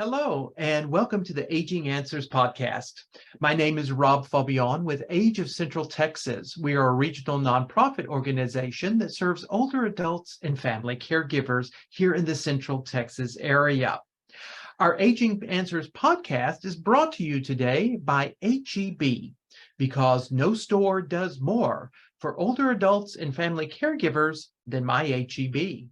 Hello, and welcome to the Aging Answers podcast. My name is Rob Fabian with Age of Central Texas. We are a regional nonprofit organization that serves older adults and family caregivers here in the Central Texas area. Our Aging Answers podcast is brought to you today by HEB, because no store does more for older adults and family caregivers than my HEB.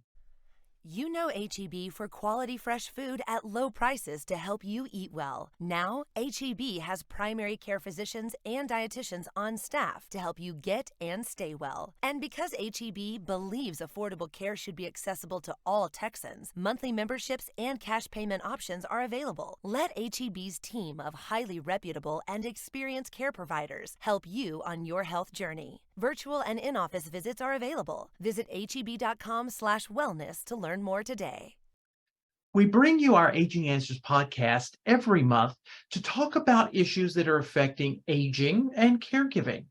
You know HEB for quality fresh food at low prices to help you eat well. Now, HEB has primary care physicians and dietitians on staff to help you get and stay well. And because HEB believes affordable care should be accessible to all Texans, monthly memberships and cash payment options are available. Let HEB's team of highly reputable and experienced care providers help you on your health journey. Virtual and in-office visits are available. Visit heb.com/wellness to learn more today. We bring you our Aging Answers podcast every month to talk about issues that are affecting aging and caregiving.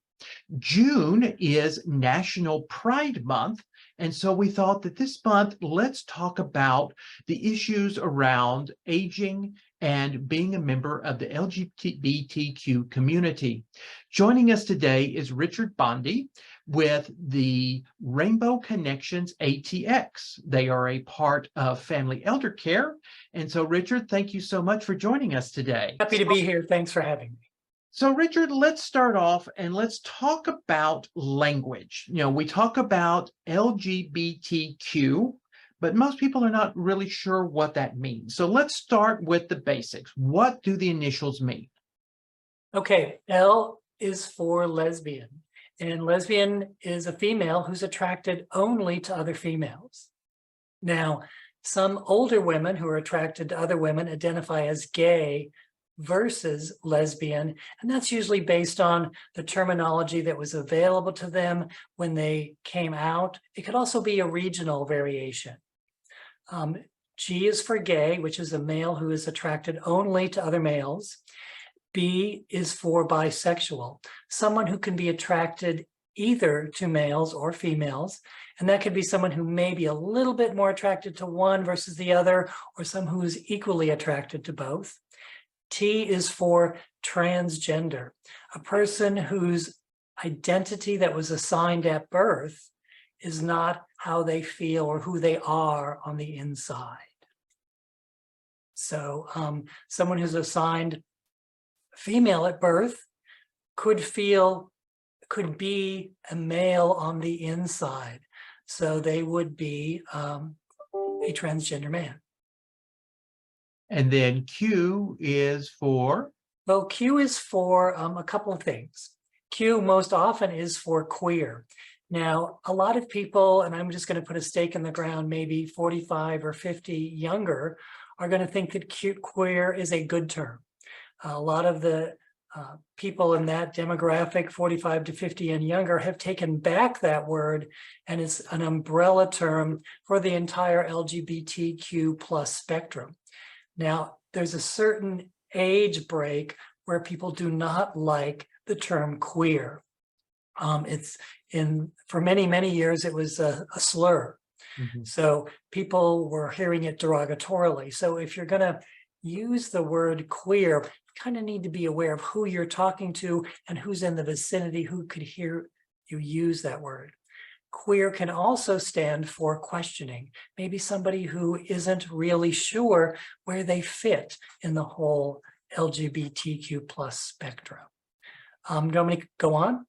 June is National Pride Month, and so we thought that this month, let's talk about the issues around aging and being a member of the LGBTQ community. Joining us today is Richard Bondi with the Rainbow Connections ATX. They are a part of Family Elder Care. And so, Richard, thank you so much for joining us today. Happy to be here. Thanks for having me. So, Richard, let's start off and let's talk about language. We talk about LGBTQ, but most people are not really sure what that means. So let's start with the basics. What do the initials mean? Okay, L is for lesbian, and lesbian is a female who's attracted only to other females. Now, some older women who are attracted to other women identify as gay versus lesbian, and that's usually based on the terminology that was available to them when they came out. It could also be a regional variation. G is for gay, which is a male who is attracted only to other males. B is for bisexual, someone who can be attracted either to males or females. And that could be someone who may be a little bit more attracted to one versus the other, or some who is equally attracted to both. T is for transgender, a person whose identity that was assigned at birth is not how they feel or who they are on the inside. So someone who's assigned female at birth could be a male on the inside. So they would be a transgender man. And then Q is for? Well, Q is for a couple of things. Q most often is for queer. Now, a lot of people, and I'm just going to put a stake in the ground, maybe 45 or 50 younger, are going to think that queer is a good term. A lot of the people in that demographic, 45 to 50 and younger, have taken back that word, and it's an umbrella term for the entire LGBTQ plus spectrum. Now, there's a certain age break where people do not like the term queer. For many, many years, it was a slur. Mm-hmm. So people were hearing it derogatorily. So if you're going to use the word queer, you kind of need to be aware of who you're talking to and who's in the vicinity who could hear you use that word. Queer can also stand for questioning, maybe somebody who isn't really sure where they fit in the whole LGBTQ plus spectrum. Do you want me to go on?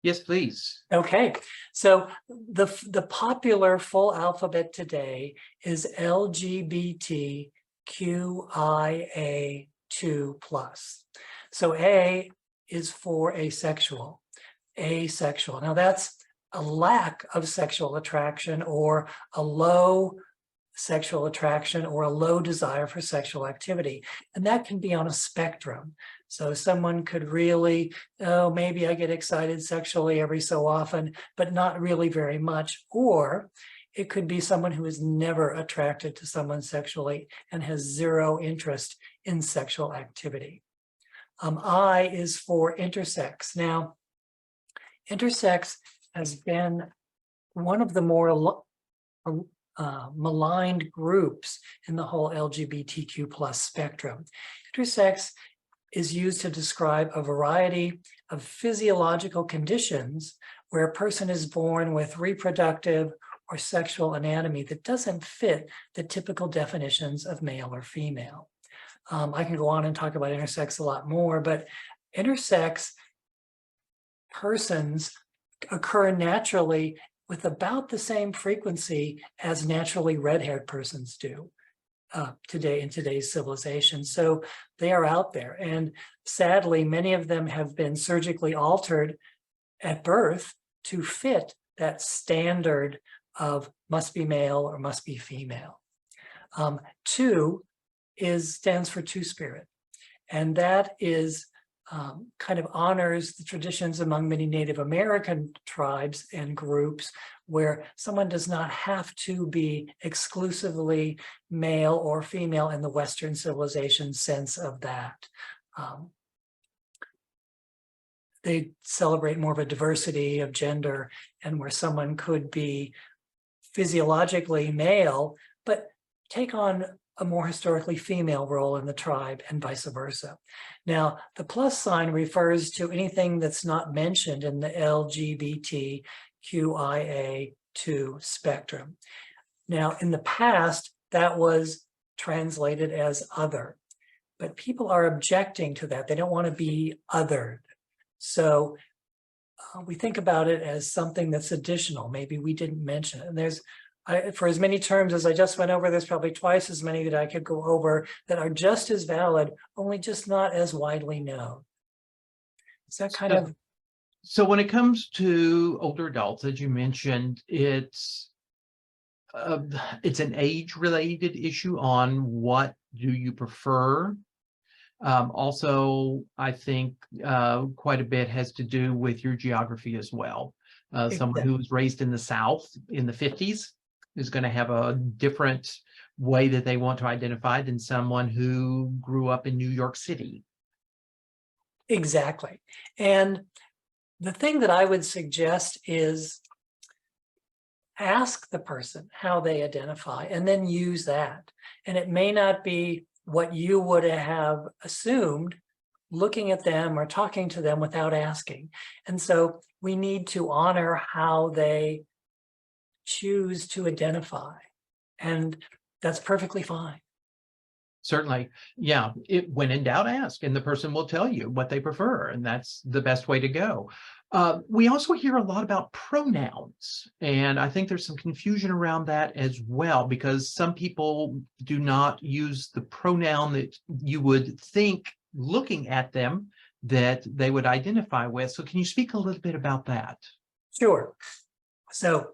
Yes, please. Okay, so the popular full alphabet today is LGBTQIA2+. So A is for asexual. Now that's a lack of sexual attraction, or a low sexual attraction, or a low desire for sexual activity. And that can be on a spectrum. So someone could really, maybe I get excited sexually every so often, but not really very much. Or it could be someone who is never attracted to someone sexually and has zero interest in sexual activity. I is for intersex. Now, intersex has been one of the more maligned groups in the whole LGBTQ plus spectrum. Intersex is used to describe a variety of physiological conditions where a person is born with reproductive or sexual anatomy that doesn't fit the typical definitions of male or female. I can go on and talk about intersex a lot more, but intersex persons occur naturally with about the same frequency as naturally red-haired persons do today in today's civilization. So they are out there. And sadly, many of them have been surgically altered at birth to fit that standard of must be male or must be female. Two stands for two-spirit. And that is kind of honors the traditions among many Native American tribes and groups where someone does not have to be exclusively male or female in the Western civilization sense of that. They celebrate more of a diversity of gender, and where someone could be physiologically male, but take on a more historically female role in the tribe and vice versa. Now, the plus sign refers to anything that's not mentioned in the LGBTQIA2 spectrum. Now, in the past, that was translated as other, but people are objecting to that. They don't want to be othered. So we think about it as something that's additional. Maybe we didn't mention it. And for as many terms as I just went over, there's probably twice as many that I could go over that are just as valid, only just not as widely known. Is that kind of? So when it comes to older adults, as you mentioned, it's an age-related issue on what do you prefer. Also, I think quite a bit has to do with your geography as well. Someone who was raised in the South in the 50s is going to have a different way that they want to identify than someone who grew up in New York City. Exactly. And the thing that I would suggest is ask the person how they identify and then use that. And it may not be what you would have assumed looking at them or talking to them without asking. And so we need to honor how they choose to identify. And that's perfectly fine. Certainly. Yeah. When in doubt, ask, and the person will tell you what they prefer. And that's the best way to go. We also hear a lot about pronouns, and I think there's some confusion around that as well, because some people do not use the pronoun that you would think, looking at them, that they would identify with. So can you speak a little bit about that? Sure. So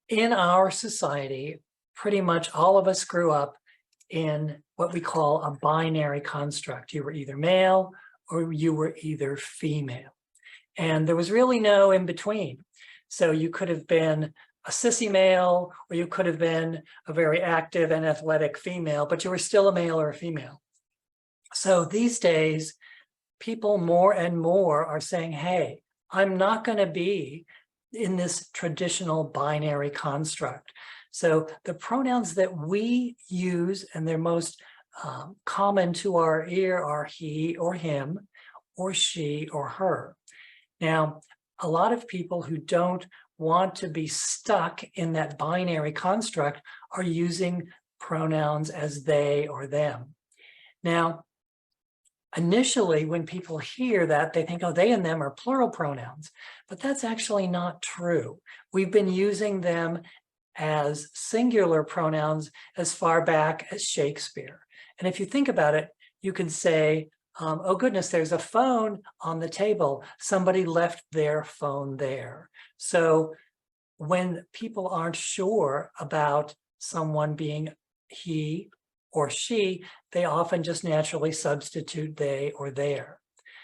in our society, pretty much all of us grew up in what we call a binary construct. You were either male or you were either female. And there was really no in between. So you could have been a sissy male, or you could have been a very active and athletic female, but you were still a male or a female. So these days, people more and more are saying, hey, I'm not going to be in this traditional binary construct. So the pronouns that we use, and they're most common to our ear, are he or him, or she or her. Now, a lot of people who don't want to be stuck in that binary construct are using pronouns as they or them. Now, initially, when people hear that, they think, oh, they and them are plural pronouns, but that's actually not true. We've been using them as singular pronouns as far back as Shakespeare. And if you think about it, you can say, oh goodness, there's a phone on the table. Somebody left their phone there. So when people aren't sure about someone being he or she, they often just naturally substitute they or their.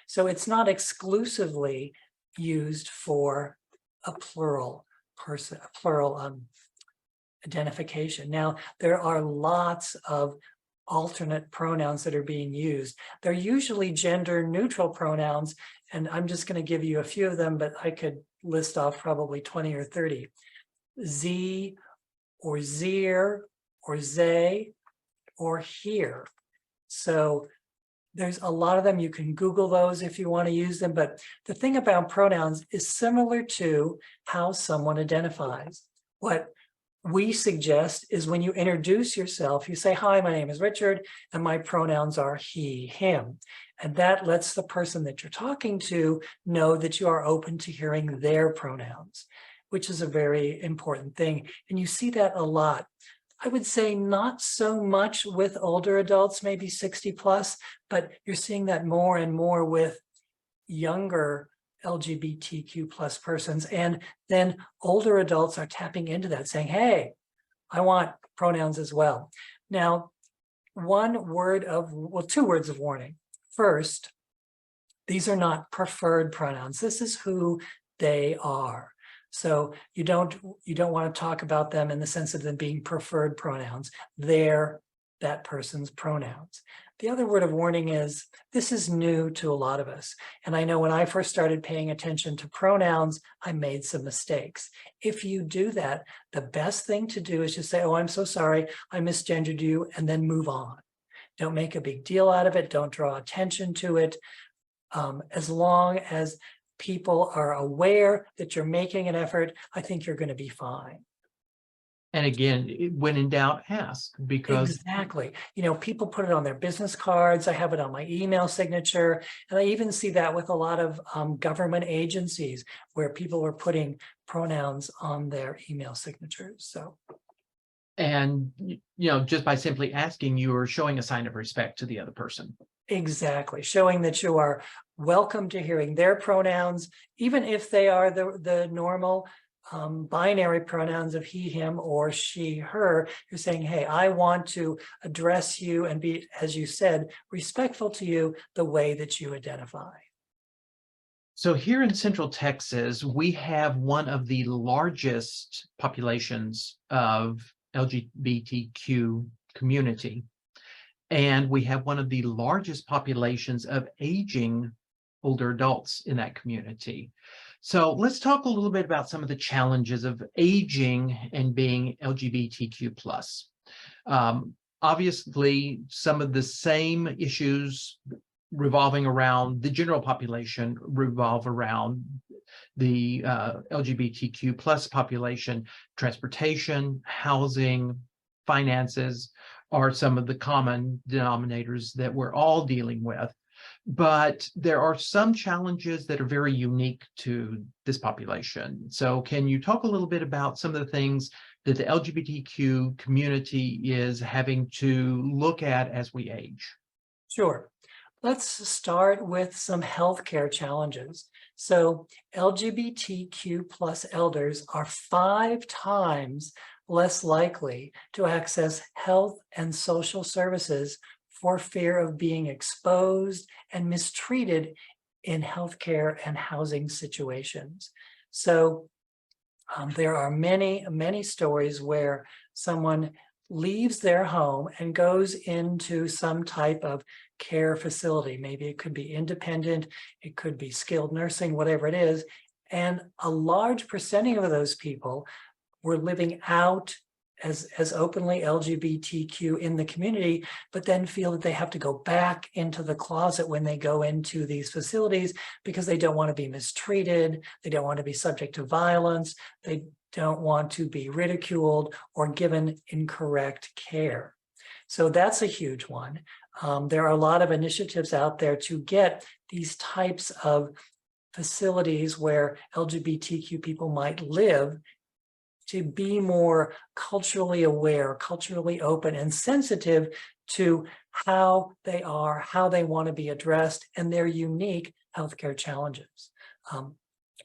So it's not exclusively used for a plural person, a plural identification. Now, there are lots of alternate pronouns that are being used. They're usually gender neutral pronouns, and I'm just going to give you a few of them, but I could list off probably 20 or 30. Z or zeer, or they, or here. So there's a lot of them. You can Google those if you want to use them. But the thing about pronouns is similar to how someone identifies. What we suggest is when you introduce yourself, you say, hi, my name is Richard, and my pronouns are he, him. And that lets the person that you're talking to know that you are open to hearing their pronouns, which is a very important thing. And you see that a lot. I would say not so much with older adults, maybe 60 plus, but you're seeing that more and more with younger LGBTQ plus persons. And then older adults are tapping into that, saying, hey, I want pronouns as well. Now, two words of warning. First, these are not preferred pronouns. This is who they are. So you don't want to talk about them in the sense of them being preferred pronouns. They're that person's pronouns. The other word of warning is this is new to a lot of us. And I know when I first started paying attention to pronouns, I made some mistakes. If you do that, the best thing to do is just say, oh, I'm so sorry, I misgendered you, and then move on. Don't make a big deal out of it. Don't draw attention to it. As long as people are aware that you're making an effort, I think you're going to be fine. And again, when in doubt, ask, because Exactly. You know, people put it on their business cards. I have it on my email signature. And I even see that with a lot of government agencies where people are putting pronouns on their email signatures. So. And, just by simply asking, you are showing a sign of respect to the other person. Exactly. Showing that you are welcome to hearing their pronouns, even if they are the normal binary pronouns of he, him, or she, her. You're saying, hey, I want to address you and be, as you said, respectful to you the way that you identify. So here in Central Texas, we have one of the largest populations of LGBTQ community. And we have one of the largest populations of aging older adults in that community. So let's talk a little bit about some of the challenges of aging and being LGBTQ plus. Obviously, some of the same issues revolving around the general population revolve around the LGBTQ plus population. Transportation, housing, finances are some of the common denominators that we're all dealing with. But there are some challenges that are very unique to this population. So can you talk a little bit about some of the things that the LGBTQ community is having to look at as we age? Sure. Let's start with some healthcare challenges. So LGBTQ plus elders are 5 times less likely to access health and social services for fear of being exposed and mistreated in healthcare and housing situations. So there are many, many stories where someone leaves their home and goes into some type of care facility. Maybe it could be independent, it could be skilled nursing, whatever it is. And a large percentage of those people were living out as openly LGBTQ in the community, but then feel that they have to go back into the closet when they go into these facilities because they don't want to be mistreated, they don't want to be subject to violence, they don't want to be ridiculed or given incorrect care. So that's a huge one. There are a lot of initiatives out there to get these types of facilities where LGBTQ people might live to be more culturally aware, culturally open, and sensitive to how they are, how they want to be addressed, and their unique healthcare challenges.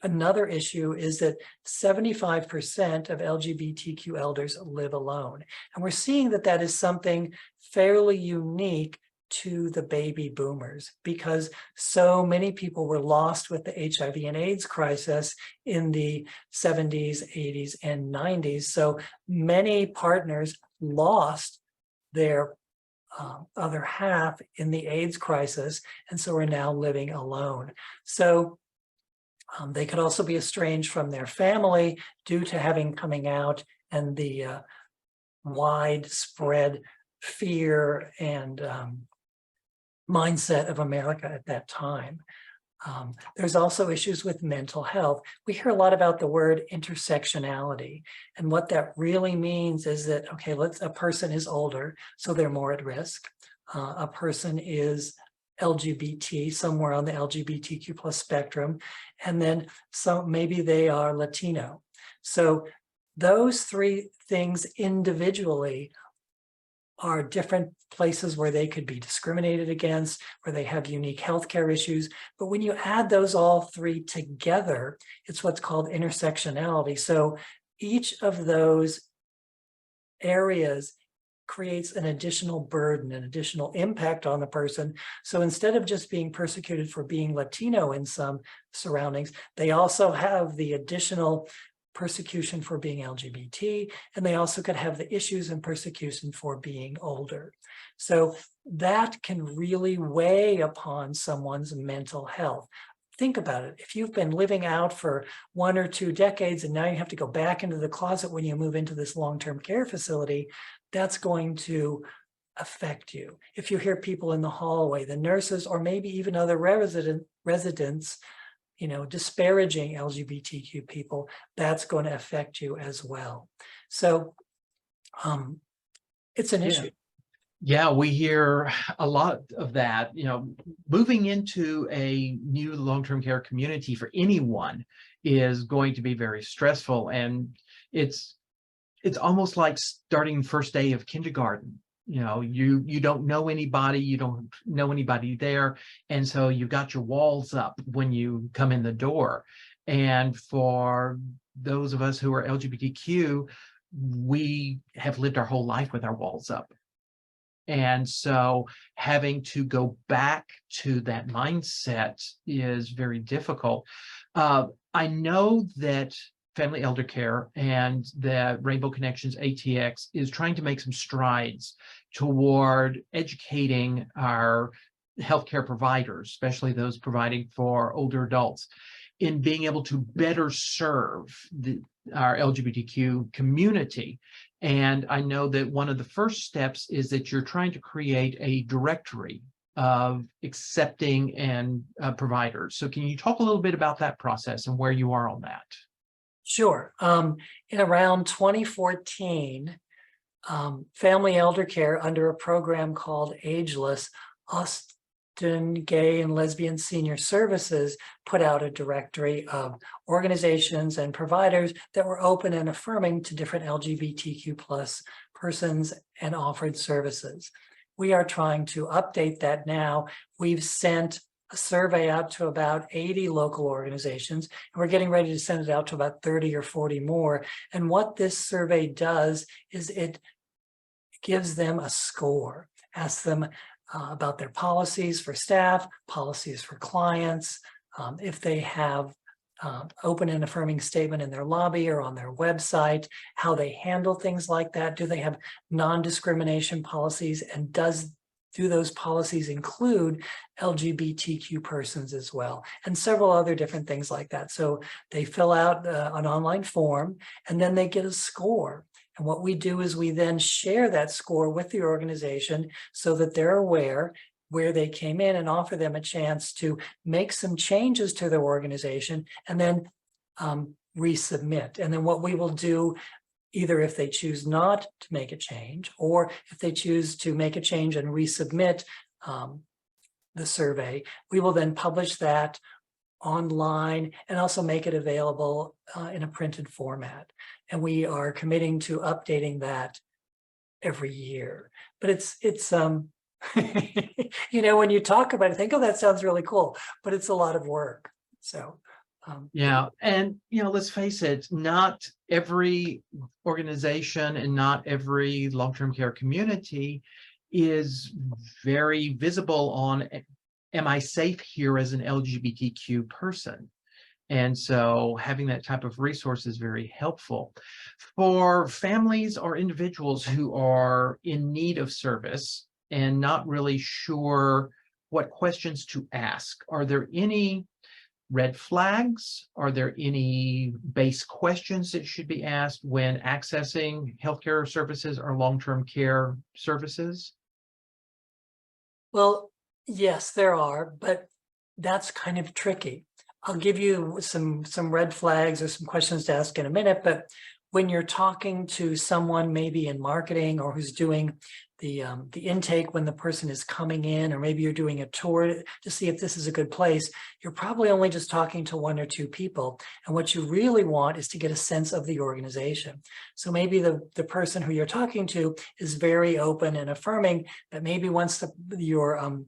Another issue is that 75% of LGBTQ elders live alone. And we're seeing that that is something fairly unique to the baby boomers because so many people were lost with the HIV and AIDS crisis in the 70s, 80s, and 90s. So many partners lost their other half in the AIDS crisis, and so are now living alone. So they could also be estranged from their family due to having coming out and the widespread fear and mindset of America at that time. There's also issues with mental health. We hear a lot about the word intersectionality, and what that really means is that, okay, a person is older, so they're more at risk. A person is LGBT, somewhere on the LGBTQ plus spectrum, and then maybe they are Latino. So those three things individually are different places where they could be discriminated against, where they have unique healthcare issues. But when you add those all three together, it's what's called intersectionality. So each of those areas creates an additional burden, an additional impact on the person. So instead of just being persecuted for being Latino in some surroundings, they also have the additional persecution for being LGBT, and they also could have the issues and persecution for being older. So that can really weigh upon someone's mental health. Think about it. If you've been living out for 1 or 2 decades and now you have to go back into the closet when you move into this long-term care facility, that's going to affect you. If you hear people in the hallway, the nurses, or maybe even other residents, disparaging LGBTQ people, that's going to affect you as well. So it's an issue. Yeah, we hear a lot of that. Moving into a new long-term care community for anyone is going to be very stressful, and it's almost like starting first day of kindergarten. You don't know anybody, you don't know anybody there, and so you've got your walls up when you come in the door. And for those of us who are LGBTQ, we have lived our whole life with our walls up. And so having to go back to that mindset is very difficult. I know that Family Elder Care and the Rainbow Connections ATX is trying to make some strides toward educating our healthcare providers, especially those providing for older adults, in being able to better serve our LGBTQ community. And I know that one of the first steps is that you're trying to create a directory of accepting and providers. So can you talk a little bit about that process and where you are on that? Sure. In around 2014, Family Elder Care, under a program called Ageless, Austin Gay and Lesbian Senior Services, put out a directory of organizations and providers that were open and affirming to different LGBTQ plus persons and offered services. We are trying to update that now. We've sent a survey out to about 80 local organizations, and we're getting ready to send it out to about 30 or 40 more. And what this survey does is it gives them a score, asks them about their policies for staff, policies for clients, if they have open and affirming statement in their lobby or on their website, how they handle things like that. Do they have non-discrimination policies, and do those policies include LGBTQ persons as well, and several other different things like that. So they fill out an online form, and then they get a score. And what we do is we then share that score with the organization so that they're aware where they came in, and offer them a chance to make some changes to their organization and then resubmit. And then what we will do, either if they choose not to make a change, or if they choose to make a change and resubmit the survey, we will then publish that online and also make it available in a printed format. And we are committing to updating that every year. But it's when you talk about it, think, oh, that sounds really cool, but it's a lot of work. So yeah, and let's face it, not every organization and not every long-term care community is very visible on, am I safe here as an LGBTQ person? And so having that type of resource is very helpful. For families or individuals who are in need of service and not really sure what questions to ask, are there any red flags? Are there any base questions that should be asked when accessing healthcare services or long-term care services? Well, yes, there are, but that's kind of tricky. I'll give you some red flags or some questions to ask in a minute, but when you're talking to someone maybe in marketing or who's doing the intake when the person is coming in, or maybe you're doing a tour to see if this is a good place, you're probably only just talking to one or two people. And what you really want is to get a sense of the organization. So maybe the person who you're talking to is very open and affirming, but maybe once your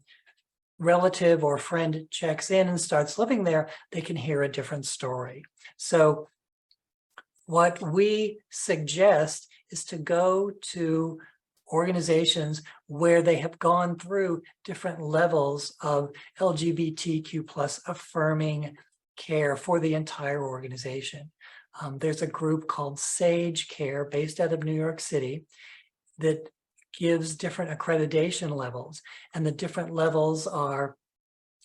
relative or friend checks in and starts living there, they can hear a different story. So what we suggest is to go to organizations where they have gone through different levels of LGBTQ plus affirming care for the entire organization. There's a group called Sage Care based out of New York City that gives different accreditation levels, and the different levels are,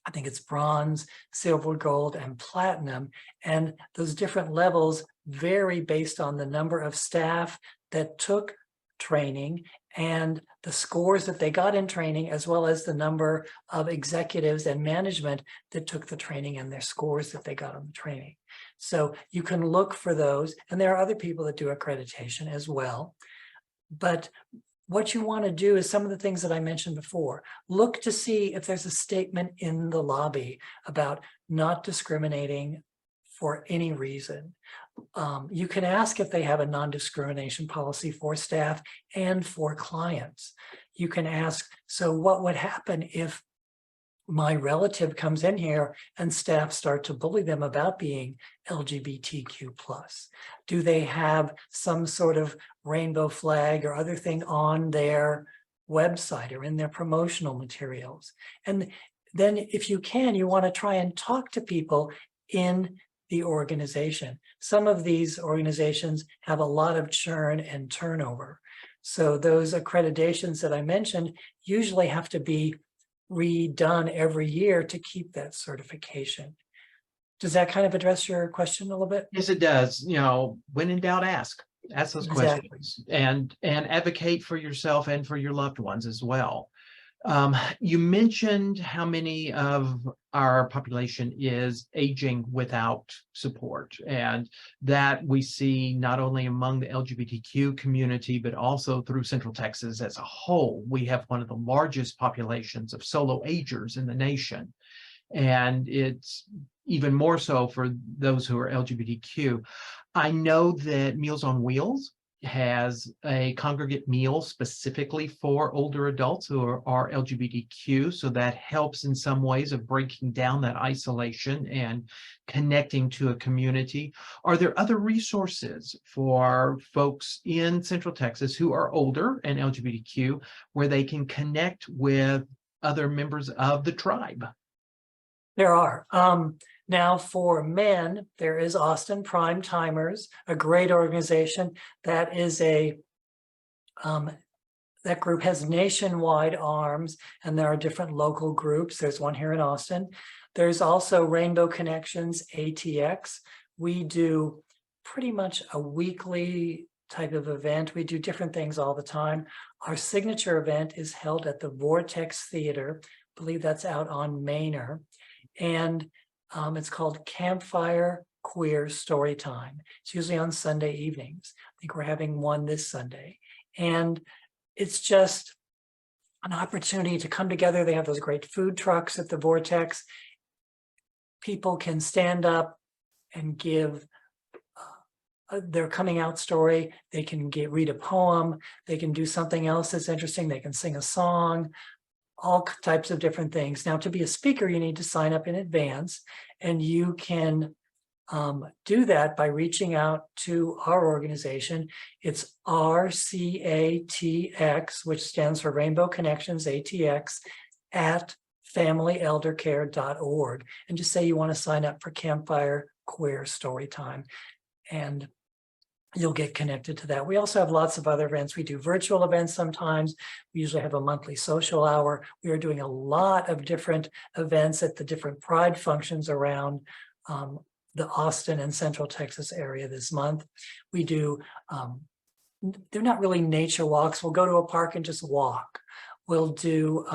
I think it's bronze, silver, gold, and platinum. And those different levels vary based on the number of staff that took training and the scores that they got in training, as well as the number of executives and management that took the training and their scores that they got on the training. So you can look for those, and there are other people that do accreditation as well. But what you want to do is some of the things that I mentioned before. Look to see if there's a statement in the lobby about not discriminating for any reason. You can ask if they have a non-discrimination policy for staff and for clients. You can ask, so what would happen if my relative comes in here and staff start to bully them about being LGBTQ plus? Do they have some sort of rainbow flag or other thing on their website or in their promotional materials? And then if you can, you want to try and talk to people in the organization. Some of these organizations have a lot of churn and turnover. So those accreditations that I mentioned usually have to be redone every year to keep that certification. Does that kind of address your question a little bit? Yes, it does. When in doubt, ask those Exactly. questions and advocate for yourself and for your loved ones as well. You mentioned how many of our population is aging without support, and that we see not only among the LGBTQ community, but also through Central Texas as a whole. We have one of the largest populations of solo agers in the nation, and it's even more so for those who are LGBTQ. I know that Meals on Wheels has a congregate meal specifically for older adults who are LGBTQ. So that helps in some ways of breaking down that isolation and connecting to a community. Are there other resources for folks in Central Texas who are older and LGBTQ where they can connect with other members of the tribe? There are. Now for men, there is Austin Prime Timers, a great organization that is that group has nationwide arms, and there are different local groups. There's one here in Austin. There's also Rainbow Connections, ATX. We do pretty much a weekly type of event. We do different things all the time. Our signature event is held at the Vortex Theater. I believe that's out on Manor. And it's called Campfire Queer Story Time. It's usually on Sunday evenings. I think we're having one this Sunday. And it's just an opportunity to come together. They have those great food trucks at the Vortex. People can stand up and give their coming out story. They can read a poem. They can do something else that's interesting. They can sing a song. All types of different things. Now, to be a speaker, you need to sign up in advance, and you can do that by reaching out to our organization. It's RCATX, which stands for Rainbow Connections, ATX, at familyeldercare.org, and just say you want to sign up for Campfire Queer Storytime, and you'll get connected to that. We also have lots of other events. We do virtual events sometimes. We usually have a monthly social hour. We are doing a lot of different events at the different pride functions around the Austin and Central Texas area this month. We do, they're not really nature walks. We'll go to a park and just walk. We'll do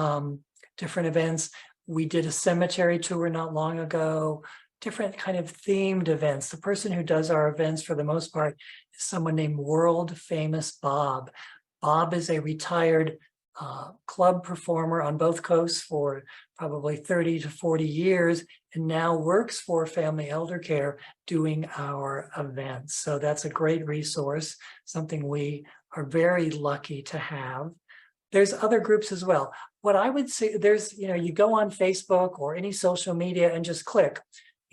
different events. We did a cemetery tour not long ago, different kind of themed events. The person who does our events for the most part is someone named World Famous Bob. Bob is a retired club performer on both coasts for probably 30 to 40 years, and now works for Family Elder Care doing our events. So that's a great resource, something we are very lucky to have. There's other groups as well. What I would say, there's, you go on Facebook or any social media and just click,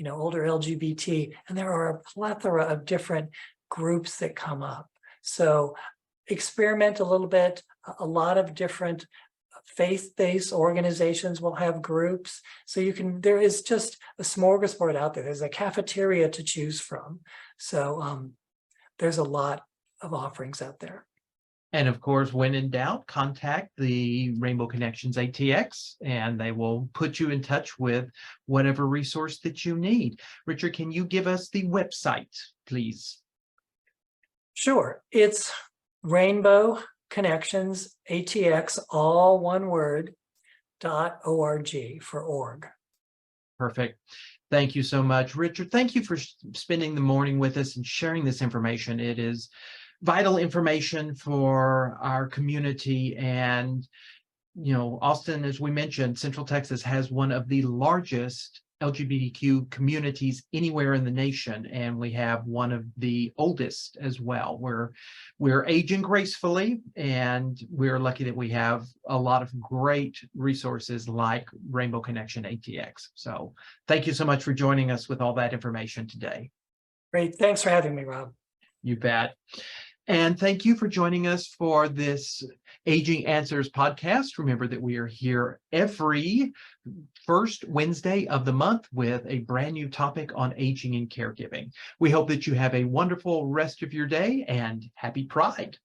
older LGBT, and there are a plethora of different groups that come up. So experiment a little bit. A lot of different faith-based organizations will have groups. So there is just a smorgasbord out there. There's a cafeteria to choose from. So there's a lot of offerings out there. And of course, when in doubt, contact the Rainbow Connections ATX, and they will put you in touch with whatever resource that you need. Richard, can you give us the website, please? Sure. It's Rainbow Connections ATX, all one word, .org for org. Perfect. Thank you so much, Richard. Thank you for spending the morning with us and sharing this information. It is vital information for our community. And, Austin, as we mentioned, Central Texas has one of the largest LGBTQ communities anywhere in the nation, and we have one of the oldest as well. We're aging gracefully, and we're lucky that we have a lot of great resources like Rainbow Connection ATX. So thank you so much for joining us with all that information today. Great. Thanks for having me, Rob. You bet. And thank you for joining us for this Aging Answers podcast. Remember that we are here every first Wednesday of the month with a brand new topic on aging and caregiving. We hope that you have a wonderful rest of your day, and happy Pride.